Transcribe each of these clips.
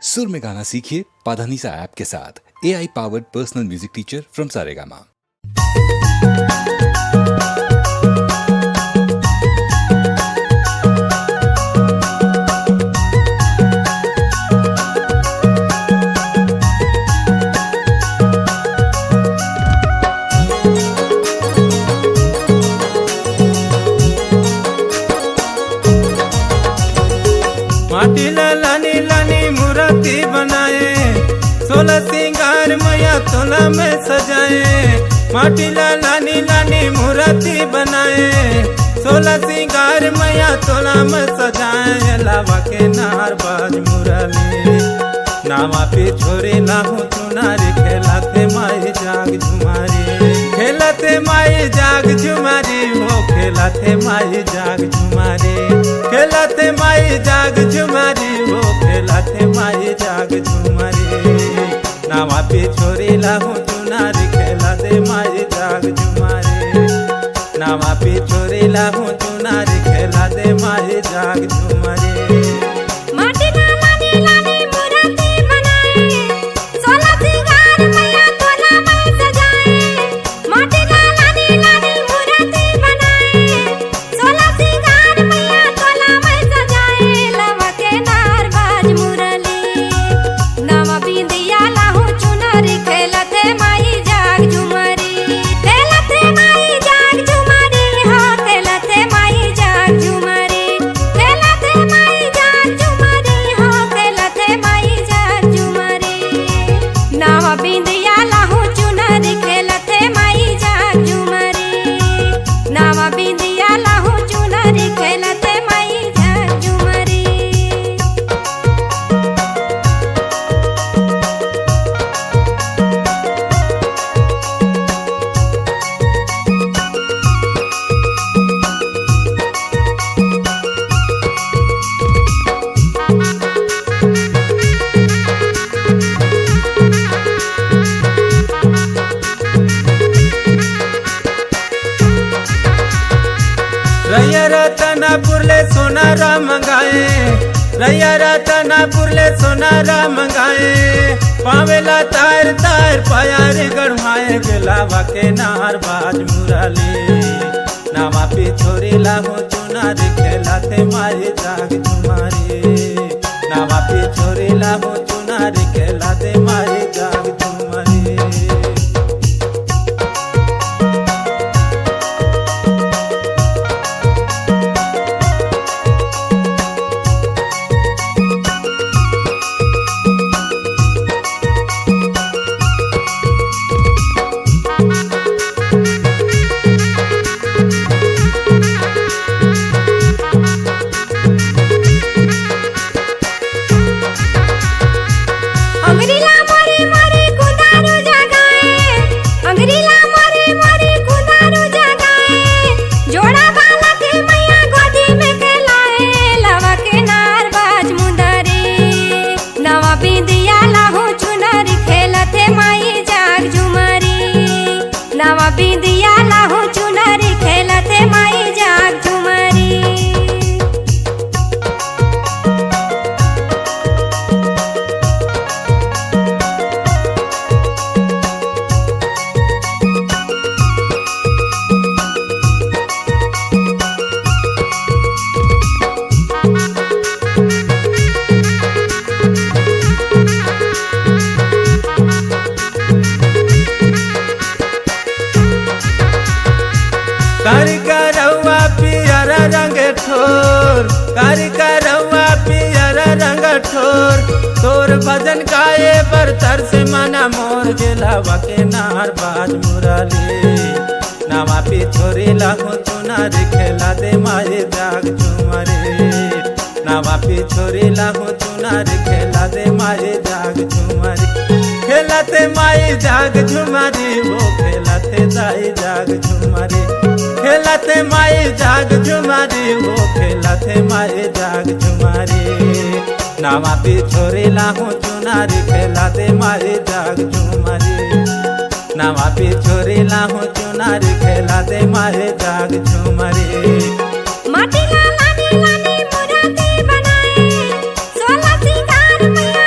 सुर में गाना सीखिए पाधानीसा ऐप के साथ। AI powered personal music teacher from Saregama. माटी लानी लानी मूर्ति बनाए, 16 सिंगार मैया तोला में सजाए। माटी लानी लानी मूर्ति बनाए, 16 सिंगार मैया तोला में सजाए। लावा के नार बाज मुरली, नावा पे छोरे लाहू चुनारी, खेलते माई जाग झुमारी, खेलते माई जाग झुमारी, हो खेलते माई जाग झुमारी, खेलते माई जाग झुमारी, हो खेलते माई जाग झुमारी। नावा पे छोरी लाहू चुनारी, खेलते माई जाग झुमारी, नावा पे छोरी लाहू चुनारी, खेलते माई जाग झुमारी। रैया रतनापुर ले सोनारा मंगाए, रैया रतनापुर ले सोनारा मंगाए। पावेला तार तार प्यारे गढ़वाए, गेलावा के नार बाज मुरली, नावा पे छोरी लाहू चुनारी, खेलते माई जाग झुमारी, नावा पे छोरी लाहू चुनारी, खेलते माई जाग झुमारी। कारी करौआ पियर रंग ठोर, कारी करौआ पियर रंग ठोर, तोर भजन गाए बरतर से मना मोर। गेलावा के नार बाज मुरली, नावा पे छोरी लाहू चुनारी, खेला दे माई जाग झुमारी, नावा पे छोरी लाहू चुनारी, खेला दे माई जाग झुमारी, खेलते माई जाग झुमारी, वो खेलते दाई जाग झुमारी, खेलते माई जाग झुमारी, वो खेलते माई जाग झुमारी। नावा पे छोरी लाहू चुनारी, खेलते माई जाग झुमारी, नावा पे छोरी लाहू चुनारी, खेलते माई जाग झुमारी। माटी लानी लानी मूर्ति बनाए, 16 सिंगार मैया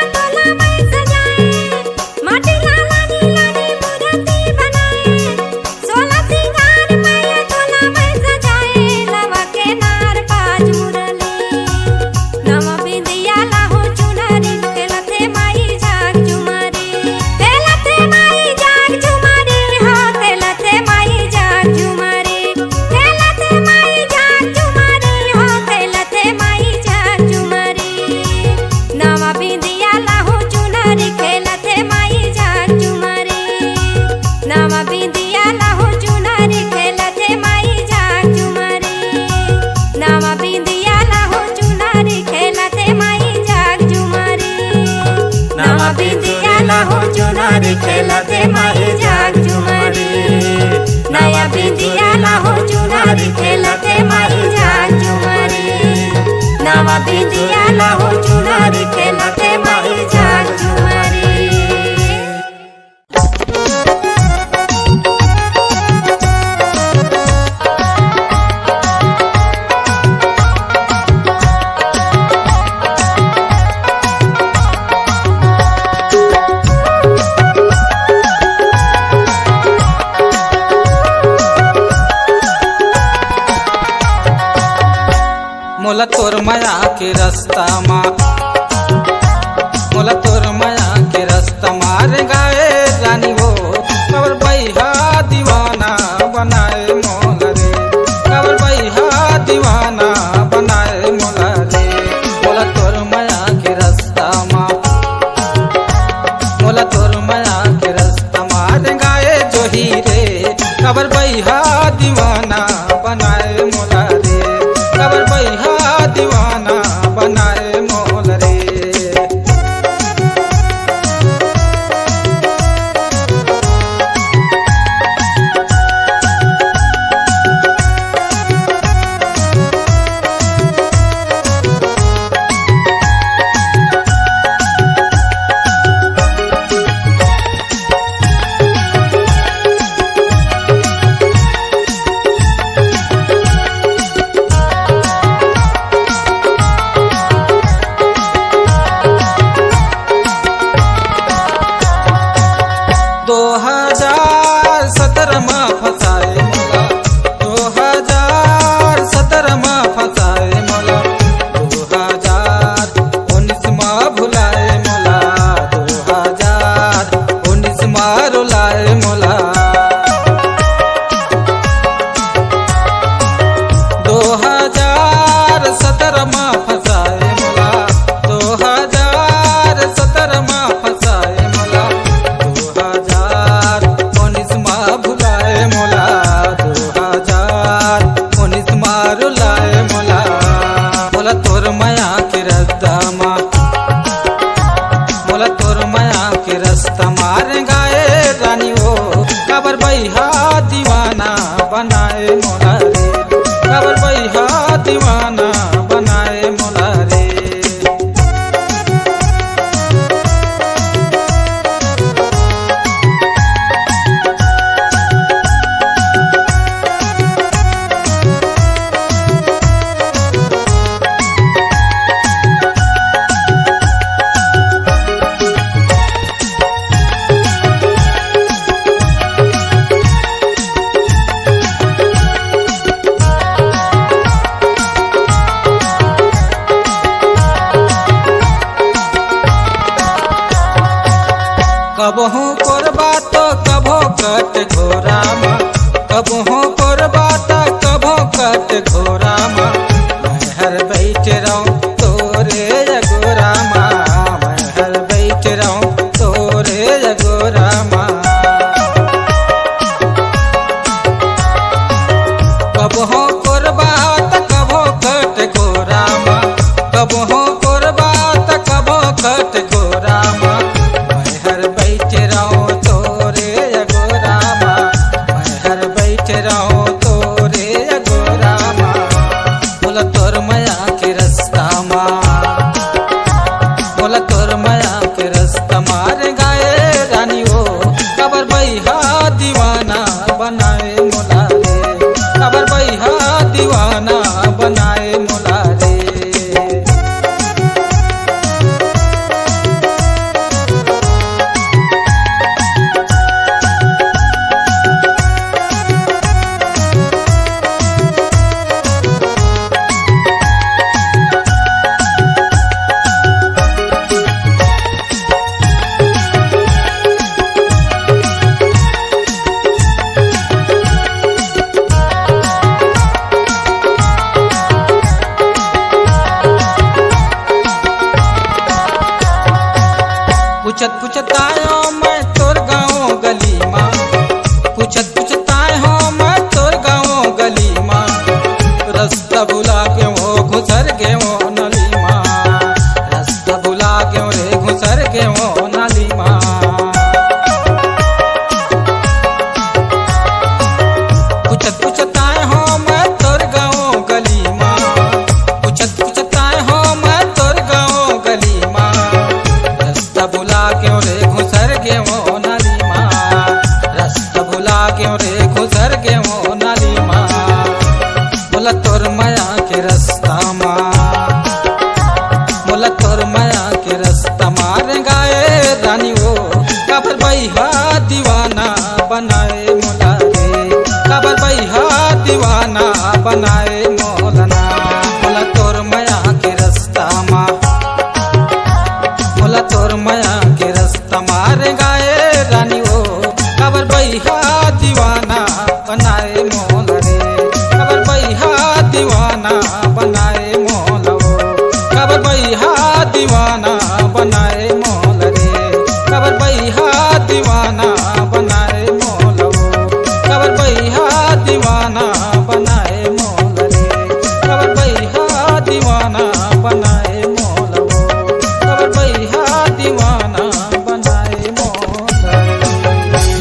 हो चुनरी खेलते माई जाग झुमरी नया बिंदिया हो चुनरी खेलते माई जाग झुमरी नवा बिंदिया हो चुनरी खेलते माई जाग झुमरी। मोला तोर माया के रास्ता माँ मोला तोर माया के रास्ता मार गाए रानी हो कबर बैहा दीवाना बनाए मोला रे कबर बैहा दीवाना बनाए मोला रे मोला तोर माया के रास्ता माँ मोला तोर माया के रास्ता मार गाए जोही रे कबर बैहा दीवाना बनाए मोला रे कबर बैहा दीवाना बनाए मोल रे। कबहू कोरबा तो कभो कट घोरामा कबहू कोरबा तो कभो कट घोरामा मैं हर बैठ रहूं तोरे जगोरामा मैं हर बैठ रहूं तोरे जगोरामा कबहू कोरबा तो कभो कट घोरामा कबहू कोरबा तो कभो कट घोरामा पूछत पूछतायो मैं तोर गाँव गली माँ पूछत पूछतायो मैं तोर गाँव गली माँ रास्ता भुला के वो घुसर के वो नली माँ रास्ता भुला के रे घुसर के वो नली माँ बैहा दीवाना बनाए मोला रे, काबर बैहा दीवाना बनाए मोलना। मोला तोर माया के रास्ता मा, मोला तोर माया के रास्ता मारे गाए रानी ओ, काबर बैहा दीवाना बनाए मोला रे, काबर बैहा दीवाना बनाए मोला ओ, काबर बैहा दीवाना बनाए मोला रे, काबर बैहा दीवाना बनाए मोला ओ, काबर बैहा दीवाना बनाए मोला रे, काबर बैहा दीवाना बनाए मोला ओ, काबर बैहा दीवाना बनाए मोला रे।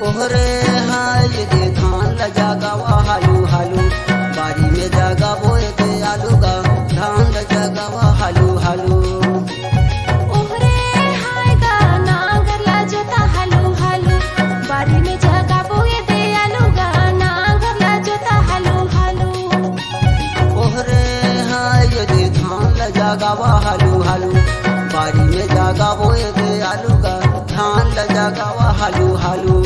ओहरे हाय दे धान लजा गवा हालू हालू, बारी में जागा बोए दे आलू गा, धान लजा गवा हालू हालू। ओहरे हाय गा नांगर ला जोता हालू हालू, बारी में जगा बोए दे आलू गा, नांगर ला जोता हालू हालू। ओहरे हाय दे धान लजा गवा हालू हालू, बारी में जागा बोए दे आलू गा, धान लजा गवा हालू हालू।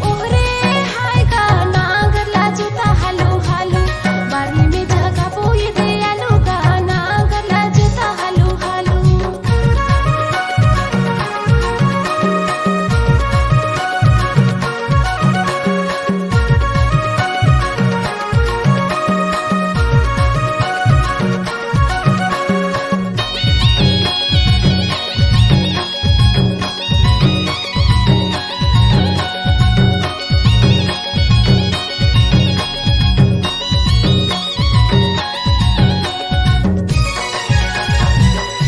ओहरे हाय गा नांगर ला जोता हालू हालू, बारी में जगा बोए दे आलू गा, नांगर ला जोता हालू हालू।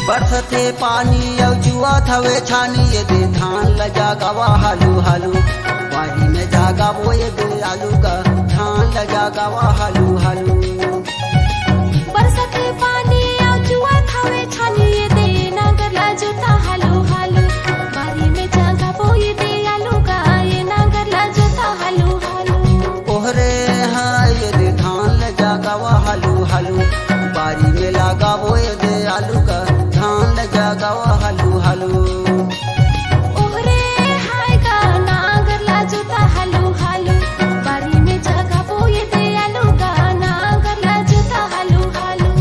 बरसते पानी औ जुआ थवे छानी ये दे धान लजा गवा हालू हालू, बारी में जागा बोए दे आलू का, धान लजा गवा हालू हालू। बरसते पानी और जुआ थावे छानिए दे, नांगर ला जोता हालू हालू, बारी में जगा बोए दे आलू का, ये नांगर ला जोता हालू हालू। ओहरे हाय दे धान लजा गवा हालू हालू, बारी में लागा बोए दे आलू का, धान लजा गवा हालू हालू। ओहरे हाय गा नांगर ला जोता हालू हालू, बारी में जगा बोए दे आलू का, नांगर ला जोता हालू हालू।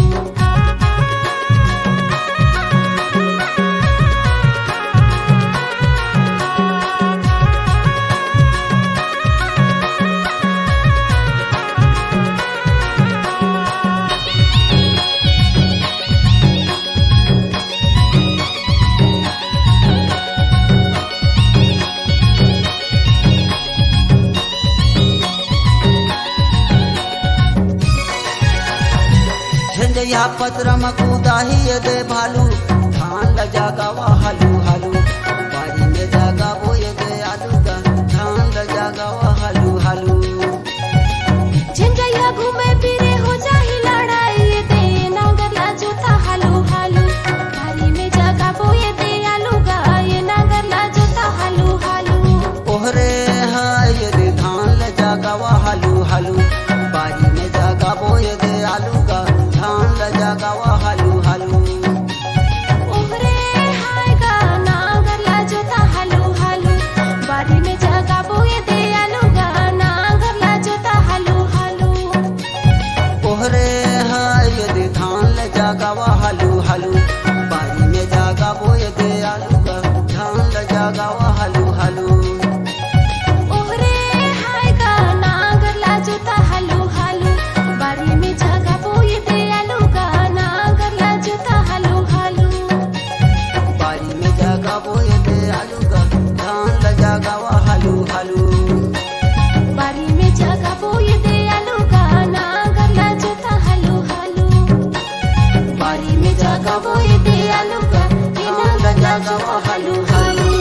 झंझैया पत्र मकूदा ही दे भालू, धान लजा गवा हालू हालू, बारी में जागा बोए दे आलू का, धान लजा गवा हालू हालू। झंझैया घूमे फिरे हो जाही लड़ाई दे, नांगर ला जोता हालू हालू, बारी में जगा बोए दे आलू गा, ये नांगर ला जोता हालू हालू। ओहरे हाय दे धान लजा गवा हालू हालू, बारी में जागा बोए दे आलू का, धान लजा गवा हालू हालू। ओहरे हाय गा नांगर ला जोता हालू हालू, बारी में जगा बोए दे आलू गा, नांगर ला जोता हालू हालू। ओहरे हाय दे धान लजा गवा हालू हालू, बारी में जागा बोए दे आलू का, धान लजा गवा हालू हालू। ओहरे हाय गा नांगर ला जोता हालू हालू, बारी में जगा बोए दे आलू गा, नांगर ला जोता हालू हालू। बारी में जागा बोए दे आलू का, धान लजा गवा हालू हालू। बारी में जगा बोए दे आलू गा, नांगर ला जोता हालू हालू। बारी में जागा बोए दे आलू का, धान लजा गवा हालू हालू।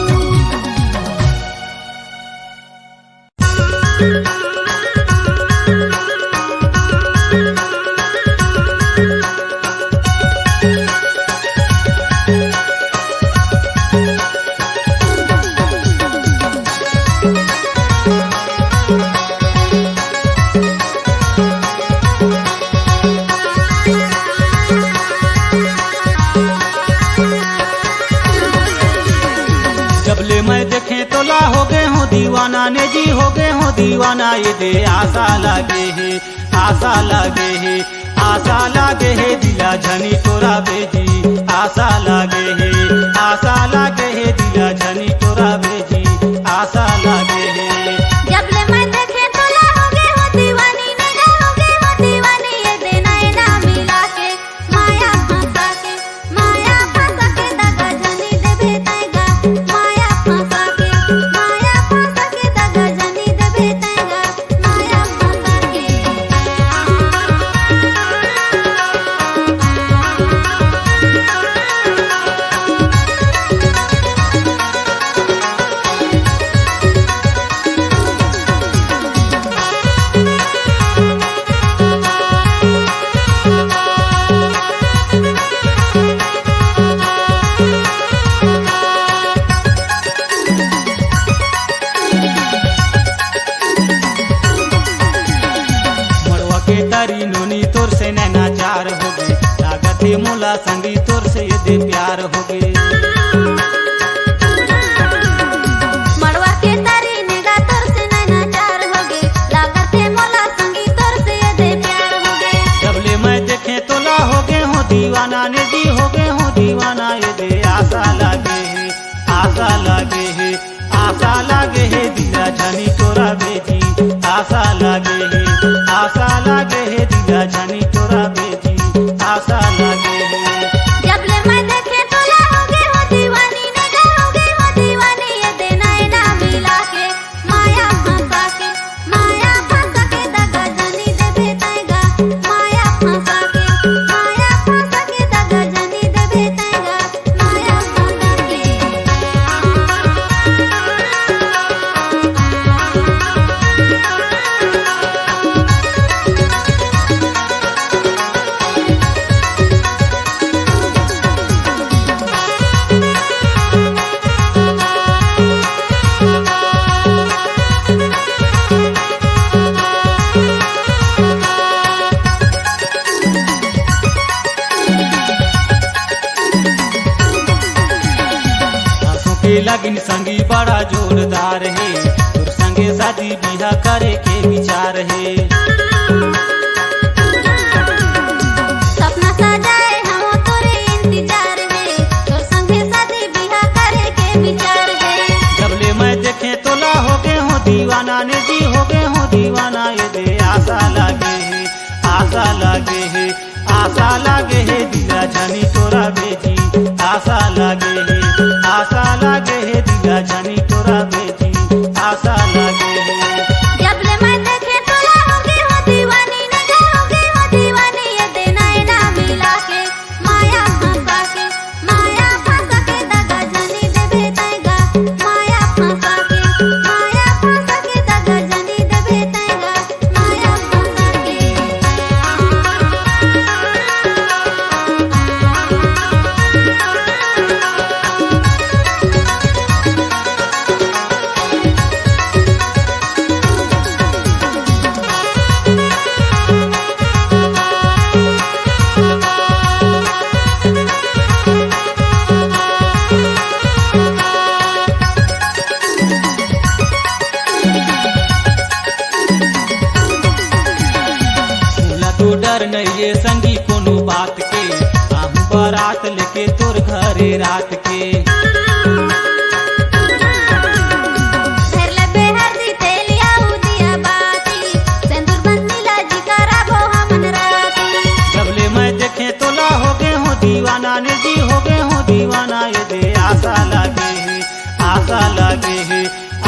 जबले मैं देखे तोला हो गए हूँ दीवाना ने जी हो गए हूँ दीवाना ये दे आशा लागे है आशा लागे है आशा लागे है दिला झनी तोरा बेजी आशा लागे है आशा लागे है दिला झनी तोरा बेजी आशा लागे है जबले मैं देखे तोला हो गए हो दीवानी निगाह हो गए हो दीवानी ये देना ना मिला के माया फंसा के दगा जनी दे भेटाएगा माया फंसा के दगा जनी दे भेटाएगा माया फंसा के मड़वा के तारी नोनी तोर से नैना चार हो गए लागते मोला संगी तोर से ये दे प्यार हो गए मड़वा के तारी निगाह तोर से नैना चार हो गए लागते मोला संगी तोर से ये दे प्यार हो गए जबले मैं देखे तोला हो गए हूँ दीवाना ने जी हो गए हूँ दीवाना ये दे आशा लागे है आशा लागे है आशा लागे है दिला झनी तोरा बेजी आशा लागे है आशा लागे है दिला झनी तोरा बेजी आशा लागे है जबले मैं देखे तोला हो गए हो दीवानी निगाह हो गए हो दीवानी ये देना ना मिला के माया फंसा के दगा जनी दे भेटाएगा माया फंसा के दगा जनी दे भेटाएगा माया फंसा के आंसू के लगन संगी बड़ा जोरदार है तोर संगे शादी बिहा करे के विचार है सपना सजाए हम तोरे इंतजार है तोर संगे शादी बिहा करे के विचार है जबले मैं देखे तोला हो गए हूँ दीवाना ने जी हो गए हूँ दीवाना ये दे आशा लागे है आशा लागे है आशा लागे है दिला झनी तोरा बेजी आशा लागे है आशा लागे है दिला झनी तोरा बेजी आशा लागे है जबले मैं देखे तोला हो गए हो दीवानी निगाह हो गए हो दीवानी ये देना ना मिला के माया फंसा के दगा जनी दे भेटाएगा माया फंसा के दगा जनी दे भेटाएगा माया फंसा के मोला तो डर नहीं ये संगी कोनो बात के हम बारात लेके तोर घरे रात के धरले बेहरदी तेलिया उदिया बाती सिंदूर बंदिला जिगरा भो हमन राती जबले मैं देखे तोला हो गए हूँ दीवाना ने जी हो गए हूँ दीवाना ये दे आशा लागे है आशा लागे है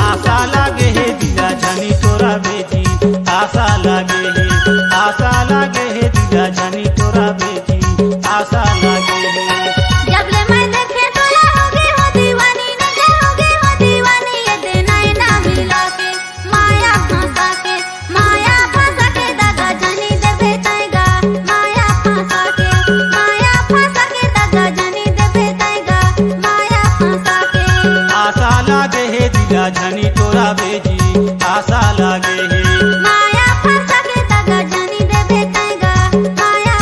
आशा लागे है दिला झनी तोरा बेजी आशा लागे है आशा लागे है दिला झनी तोरा बेजी आशा लागे है जबले मैं देखे तोला हो गए हो दीवानी निगाह हो गए हो दीवानी ये देना ना मिला के माया फंसा के दगा जनी दे भेटाएगा माया फंसा के दगा जनी दे भेटाएगा माया फंसा के आशा लागे है दिला झनी तोरा बेजी आशा लागे है माया फंसा के दगा जनी दे भेटाएगा माया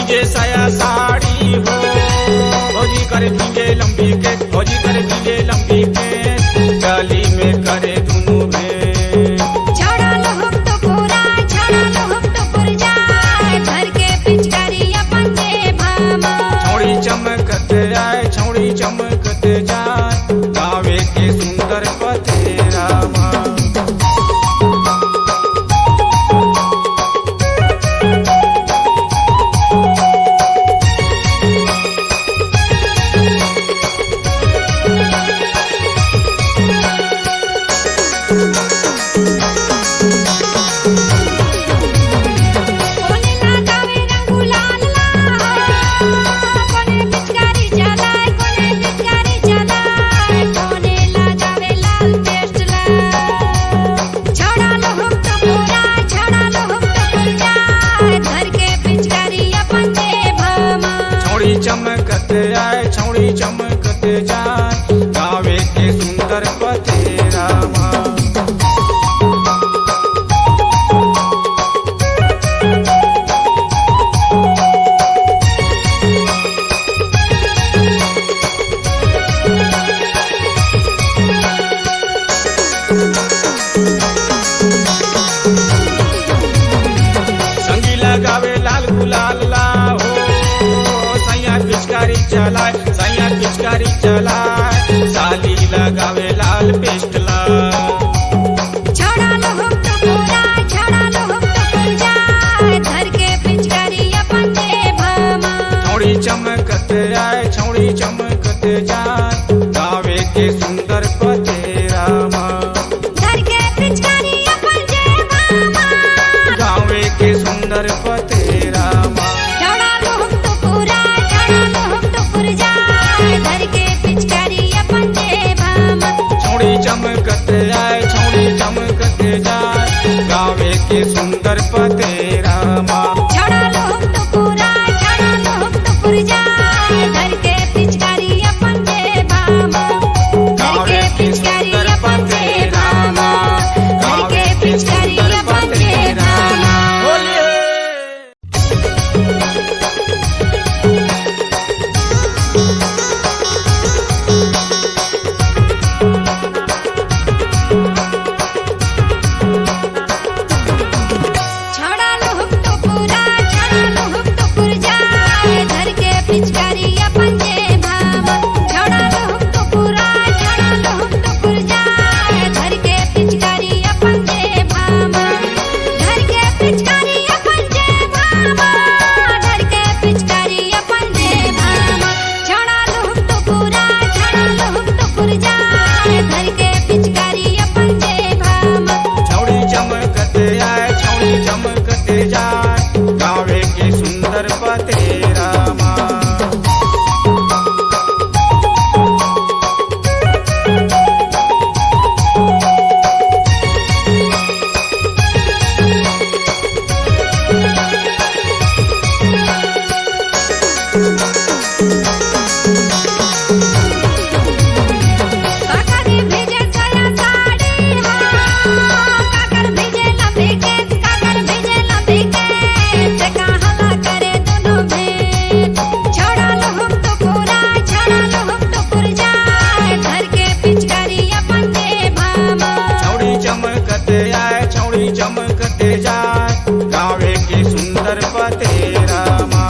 भीजे साया साड़ी हो, भौजी करे भीजे लंबी के, भौजी करे भीजे लंबी के, गली में करे दुनू भेंट। छोड़ा लो हम तो पूरा, छोड़ा लो हम तो पुर जाए, घर के पिचकारी अपन दे भामा। छौड़ी चमकत आए, छौड़ी चमकत जाए, गावे के सुंदर पतेरा माँ। कोने लगावे रंग गुलाल ला, कोने पिचकारी चलाए, कोने पिचकारी चलाए, कोने लगावे लाल पेस्ट ला। छोड़ा लो हम तो पूरा, छोड़ा लो हम तो पुर जाए, घर के पिचकारी अपन दे भामा। छौड़ी चमकत आए, छौड़ी चमकत जाए, गावे के सुंदर पतेरा माँ। संगी लगावे लाल गुलाल ला हो, सैया पिचकारी चलाए, सैया पिचकारी चलाए, साली लगावे लाल पेस्ट ला। छोड़ा लो हम तो पूरा, छोड़ा लो हम तो पुर जाए, घर के पिचकारी अपन दे भामा। छौड़ी चमकत आए, छौड़ी चमकत जाए, गावे के सुंदर पतेरा माँ। घर के पिचकारी अपन दे भामा। गावे के सुंदर पतेरा माँ। छोड़ा लो हम तो पूरा, छोड़ा लो हम तो पुर जाए, घर के पिचकारी अपन दे भामा। छौड़ी चमकत आए, छौड़ी चमकत जाए, गावे के सुंदर पतेरा माँ। छोड़ा लो हम तो पूरा, छोड़ा लो हम तो पुर जाए, घर के पिचकारी अपन दे भामा। घर के पिचकारी अपन दे भामा। घर के पिचकारी अपन दे भामा। बोलिए छोड़ा लो हम तो पूरा, छोड़ा लो हम तो पुर जाए, घर के पिचकारी अपन दे भामा। छोड़ा लो हम तो पूरा, छोड़ा लो हम तो पुर जाए, घर के पिचकारी अपन दे भामा। घर के पिचकारी अपन दे भामा। घर के पिचकारी अपन दे भामा। छोड़ा लो हम तो पूरा, छोड़ा लो हम तो पुर जाए, घर के पिचकारी अपन दे भामा। छौड़ी चमकत आए, छौड़ी चमकत जाए, गावे के सुंदर पतेरा माँ। काकर भेजे साया साड़ी हो, काकर भेजे लंबी केस, काकर भेजे लंबी केस, से कहला करे दोनों भेंट। छोड़ा लो हम तो पूरा, छोड़ा लो हम तो पुर जाए, घर के पिचकारी अपन दे भामा। छौड़ी चमकत आए, छौड़ी चमकत जाए, गावे के सुंदर पतेरा माँ।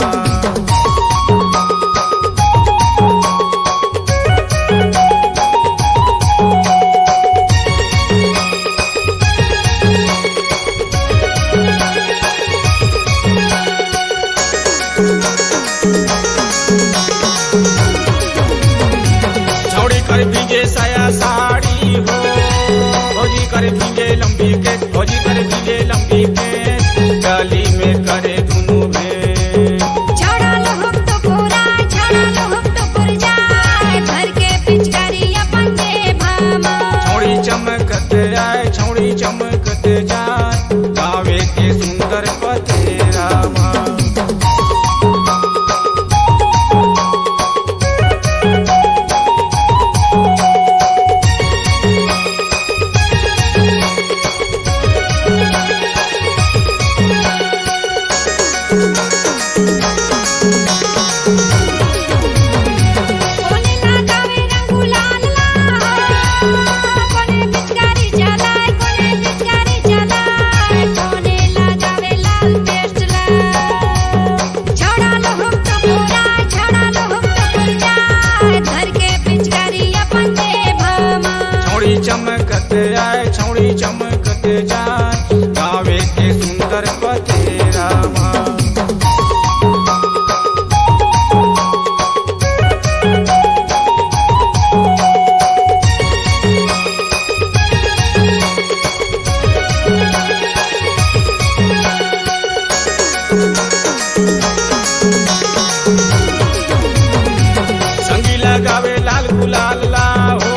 छौड़ी कर भीजे साया साड़ी हो, भौजी करे भीजे लंबी के, भौजी करे भीजे सुंदर पतेरामा। संगी लगावे लाल गुलाल ला हो,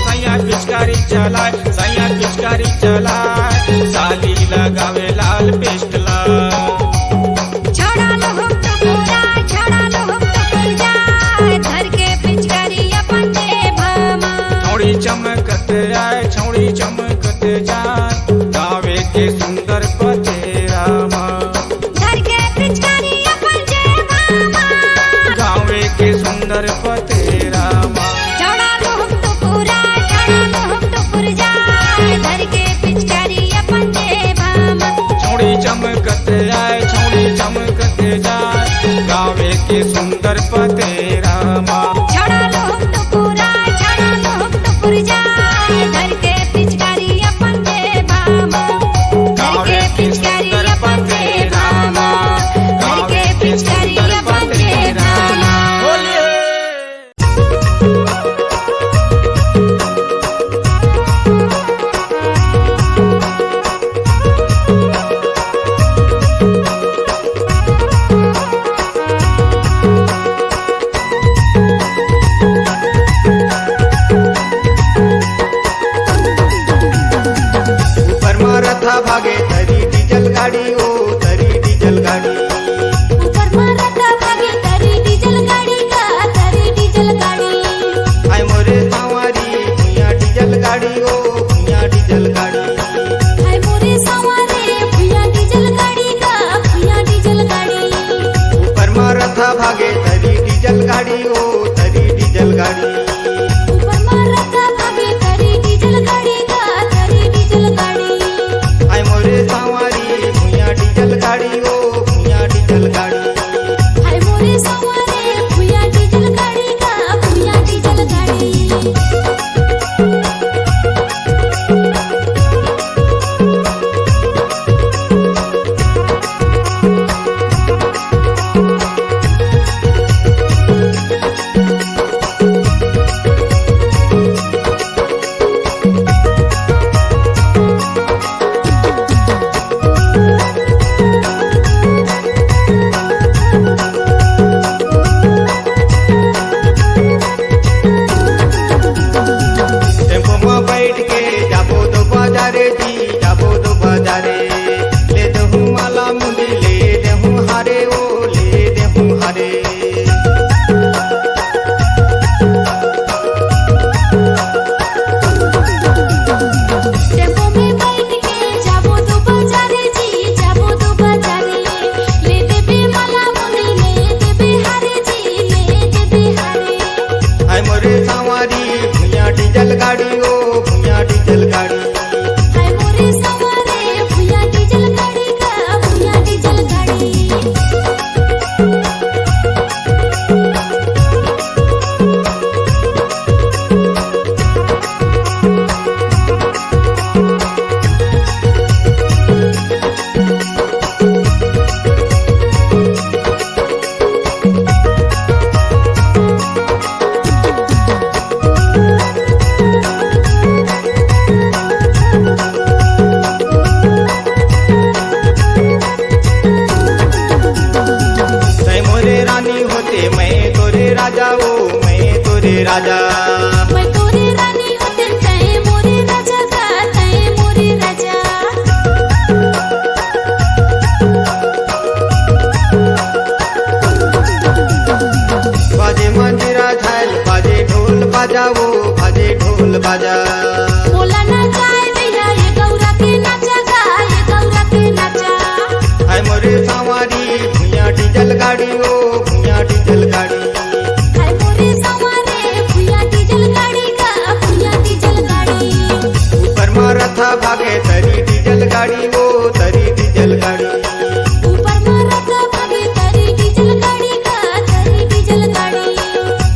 सैया पिचकारी चलाए, सैया पिचकारी चलाए, साली लगावे लाल पेस्ट ला। छोड़ा लो हम तो पूरा, छोड़ा लो हम तो खुल जाए, धर के पिचकारी अपन दे भामा। छौड़ी चमकत आए, छौड़ी चमकत जाए, गावे के सुंदर पतेरामा। धर के पिचकारी अपन दे भामा, गावे के सुंदर पतेरामा। छोड़ा लो हम तो पूरा, छोड़ा लो हम तो खुल जाए, धर के पिचकारी अपन दे भामा। छौड़ी चमकत आए, छौड़ी चमकत जाए, गावे के सुंदर पतेरामा। छोड़ा लो हम तो पूरा, छोड़ा लो हम तो खुल जाए, धर के पिचकारी अपन दे भामा। धर के पिचकारी अपन दे भामा, धर के पिचकारी अपन दे भामा। बोलिए ऊपर मारत हा भागे तरी डीजल गाड़ी ओ तरी डीजल गाड़ी। ऊपर मारता भागे तरी डीजल गाड़ी का, तरी डीजल गाड़ी। हाय मोरे सांवारी भुइया डीजल गाड़ी ओ भुइया डीजल गाड़ी। हाय मोरे सवारे भुइया डीजल गाड़ी का, भुइया डीजल गाड़ी। ऊपर मारत हा भागे तरी डीजल गाड़ी ओ तरी डीजल गाड़ी। ऊपर मारता भागे तरी डीजल गाड़ी का, तरी डीजल गाड़ी। हाय मोरे सांवारी भुइया डीजल गाड़ी ओ भुइया डीजल गाड़ी। हाय मोरे सवारे भुइया डीजल गाड़ी का, भुइया डीजल गाड़ी। टेम्पो में बैठ के जाबो तो बाजारे जी, जाबो तो बाजारे। ले देहूँ माला मुंदी, ले देहूँ हारे ओ ले देहूँ हारे। टेम्पो में बैठ के जाबो तो बाजारे जी, जाबो तो बाजारे। ले देबे माला मुंदी, ले देबे हारे जी, ले देबे हारे। हाय मोरे सांवारी भुइया डीजल गाड़ी ओ भुइया डीजल गाड़ी। हाय मोरे सवारे भुइया डीजल गाड़ी का, भुइया डीजल गाड़ी। तै मोरे रानी होते मैं तोरे राजा ओ मैं तोरे राजा। मैं तोरे रानी होते तय मोरे राजा का, तय मोरे राजा। बाजे मंजीरा झाल बाजे ढोल बाजा ओ बाजे ढोल बाजा। बोला ना जाए भैया ये गौरा के नाचा गा, ये गौरा के नाचा। हाय मोरे सांवारी भुइया डीजल गाड़ी ओ भुइया डीजल गाड़ी। हाय मोरे सवारे भुइया डीजल गाड़ी का, भुइया डीजल गाड़ी। ऊपर मारत हा भागे तरी डीजल गाड़ी ओ तरी डीजल गाड़ी। ऊपर मारता भागे तरी डीजल गाड़ी का, तरी डीजल गाड़ी।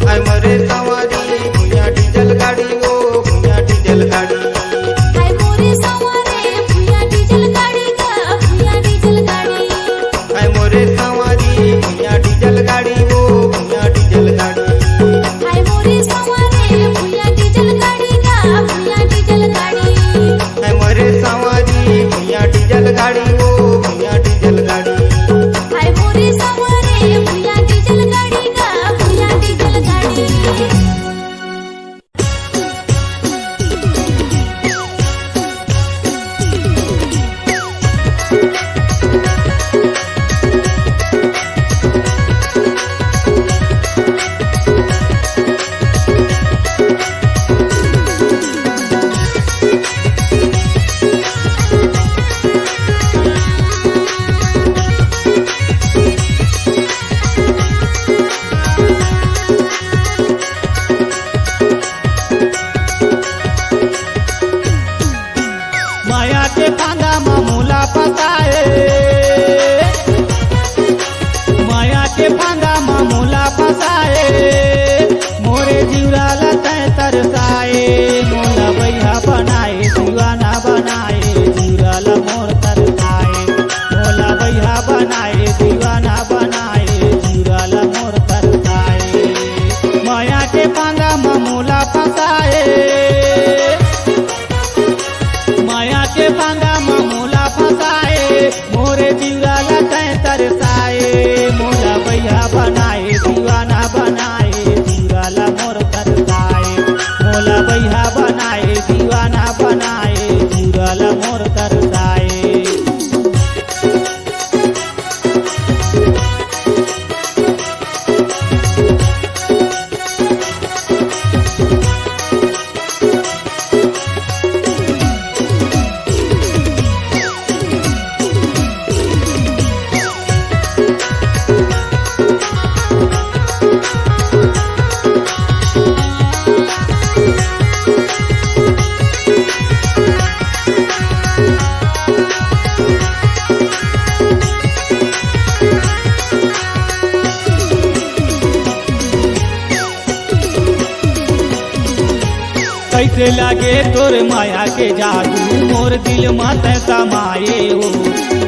हाय मोरे सांवारी भुइया डीजल गाड़ी ओ भुइया डीजल गाड़ी। हाय मोरे सवारे भुइया डीजल गाड़ी का, भुइया माया के फांदा मामूला फसाए, माया के फांदा मामूला फसाए, मोरे जीवराला तय तरसाए, मोला भैया बनाए दीवाना बनाए, जीवराला मोर तरसाए, मोला भैया बनाए दीवाना बनाए, जीवराला मोर तरसाए, माया के फांदा मामूला फसाए, माया के फांदा मामूला फसाए, मोरे जीवराला तय तरसाए, मोला भैया बनाए दीवाना बनाए, जीवराला मोर तरसाए, मोला भैया बनाए दीवाना बनाए, जीवराला मोर तरसाए। कैसे लागे तोर माया के जादू, मोर दिल मत समाये हो,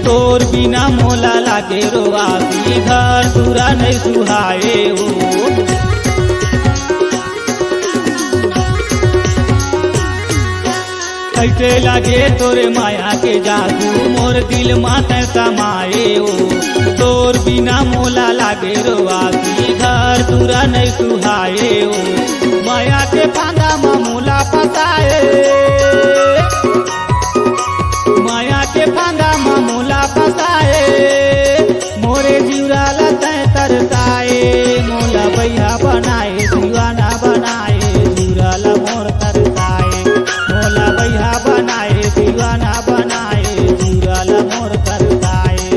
तोर बिना मोला लागे रोआसी, घर दूरा नहीं सुहाए हो। कैसे लागे तोर माया के जादू, मोर दिल मत समाये हो, तोर बिना मोला लागे रोआसी, घर दूरा नहीं सुहाए हो। माया के फांदा मामूला फसाए, माया के फांदा मामूला फसाए, मोरे जीवराला तय तरसाए, मोला भैया बनाए दीवाना बनाए, जीवराला मोर तरसाए, मोला भैया बनाए दीवाना बनाए, जीवराला मोर तरसाए।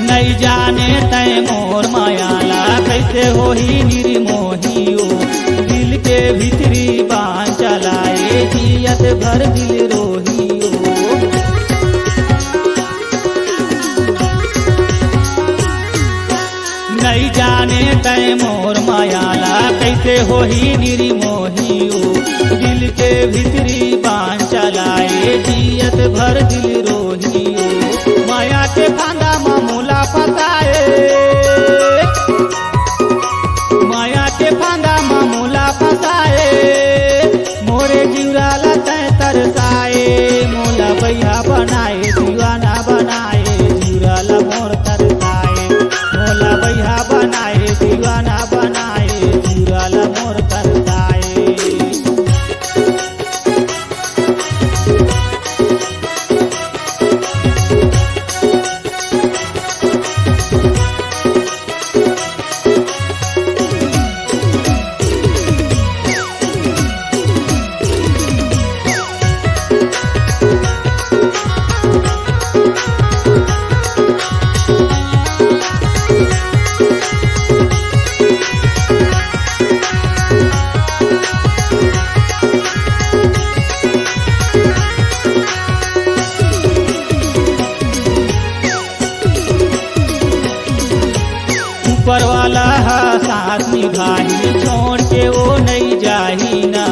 नहीं जाने तय मोर मायाला कैसे होही निर्मोहियो, दिल के भीतरी बाण चलाए, जियत भर दिल रोहियो। नहीं जाने तय मोर मायाला कैसे होही निर्मोहियो, दिल के भीतरी बाण चलाए, जियत भर दिल रोहियो। माया के फांदा मामूला फसाए, माया के फांदा मामूला फसाए, मोरे जीवराला तय तरसाए, मोला भैया बनाए दीवाना बनाए, जीवराला मोर तरसाए, मोला भैया बनाए दीवाना बनाए, जीवराला मोर तरसाए। ऊपर वाला साथ निभाही, छोड़ के वो नहीं जाही ना,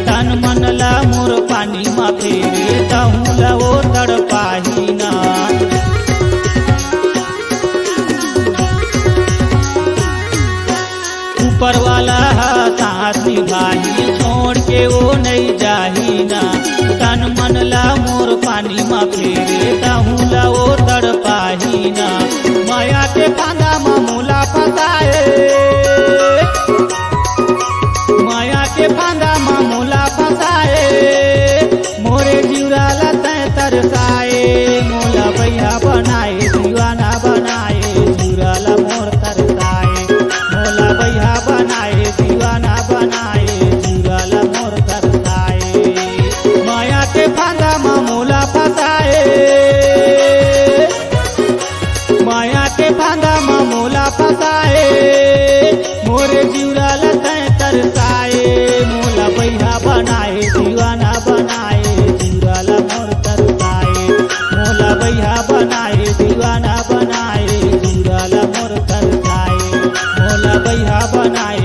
तन मन ला मोर पानी मा फेरे, तहूँ ला वो तड़पाही ना। ऊपर वाला साथ निभाही, छोड़ के वो नहीं जाही ना, तन मन ला मोर पानी मा फेरे, तहूँ ला वो तड़पाही ना। माया के फांदा मामूला फसाए माया के फांदा मामूला फसाए मोरे जीवराला तय तरसाए मोला भैया बनाए दीवाना बनाए जीवराला मोर तरसाए मोला भैया बनाए दीवाना बनाए जीवराला मोर तरसाए माया के फांदा मामूला फसाए माया के फांदा मामूला फसाए मोरे जीवराला तय तरसाए मोला भैया बनाए दीवाना बनाए जीवराला मोर तरसाए मोला भैया बनाए दीवाना बनाए जीवराला मोर तरसाए मोला भैया बनाए